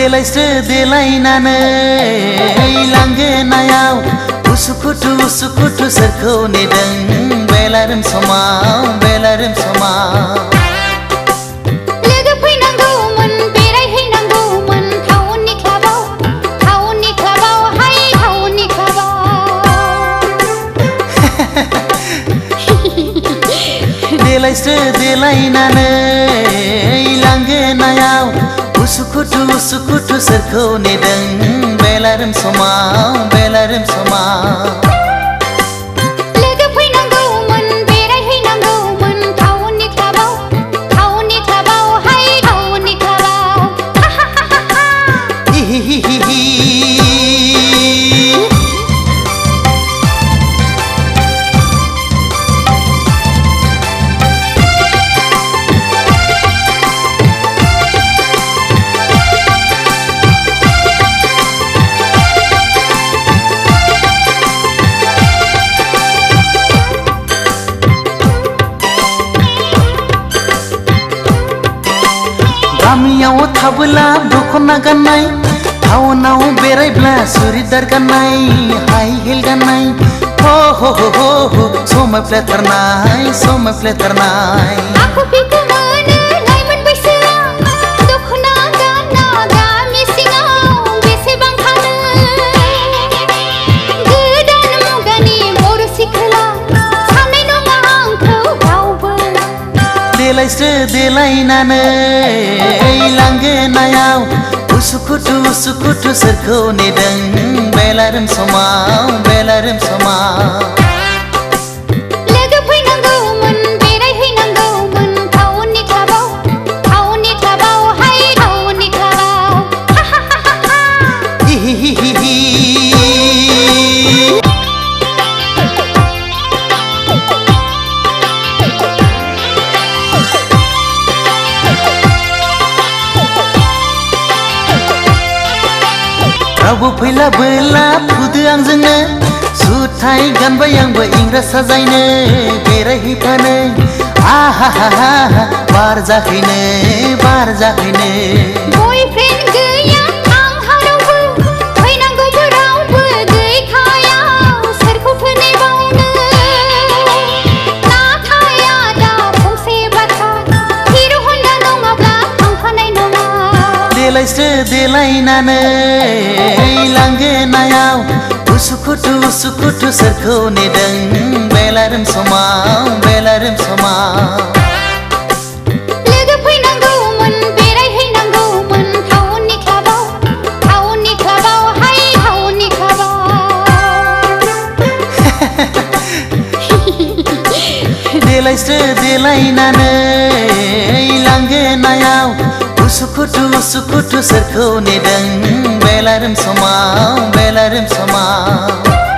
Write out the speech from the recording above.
देलायस्रो देलायनानै लांगोनायाव उसुखुथु उसुखुथु सोरखौ नेदों बेलारोम समाव बेलारोम समाव लोगो फैनांगौमोन बेरायहैनांगौमोन टाउननि क्लाबाव हाय टाउननि क्लाबाव देलायस्रो देलायनानै लांगोनायाव उसुखुथु उसुखुथु सोरखौ नेदों बेलारोम समाव बेलारोम समाव लोगो फैनांगौमोन बेरायहैनांगौमोन टाउननि क्लाबाव हाय टाउननि क्लाबाव हिहिहिहि गामियाव थाबोला दखना गाननाय टाउनाव बेरायब्ला सुरिदार गाननाय हाई हिल गाननाय हो हो हो हो हो समायफ्लेथारनाय आखु फिखु मोनो लाइमोन बैसोआ दखना गाना गामि सिङाव बेसेबां थानो गोदान मुगानि बर' सिख्ला साननाय नङा आंखौ रावबो देलायस्रो देलायनानै लांगोनायाव उसुखुथु उसुखुथु सोरखौ नेदों बेलारोम समाव बेलारोम समाव लोगो फैनांगौमोन बेरायहैनांगौमोन टाउननि क्लाबाव हाय टाउननि क्लाबाव हिहिहिहि रावबो फैलाबोला फुदो आंजोंनो जुथाय गानबाय आंबो इंराज साजायनो बेरायहैफानो आहा बार जाहैनो बयफ्रेन्ड गैया आंहा रावबो फैनांगौबो रावबो गैखाया सोरखौथो नेबावनो नाथाय आदा फंसे बाथ्रा हिर' हन्डा नङाब्ला थांफानाय नङा देलायस्रो देलायनानै लांगोनायाव उसुखुथु उसुखुथु सोरखौ नेदों बेलारोम समाव बेलारोम समाव लोगो फैनांगौमोन बेरायहैनांगौमोन टाउननि क्लाबाव हाय टाउननि क्लाबाव देलायस्रो देलायनानै लांगोनायाव उसुखुथु उसुखुथु सोरखौ नेदों बेलारोम समाव बेलारोम समाव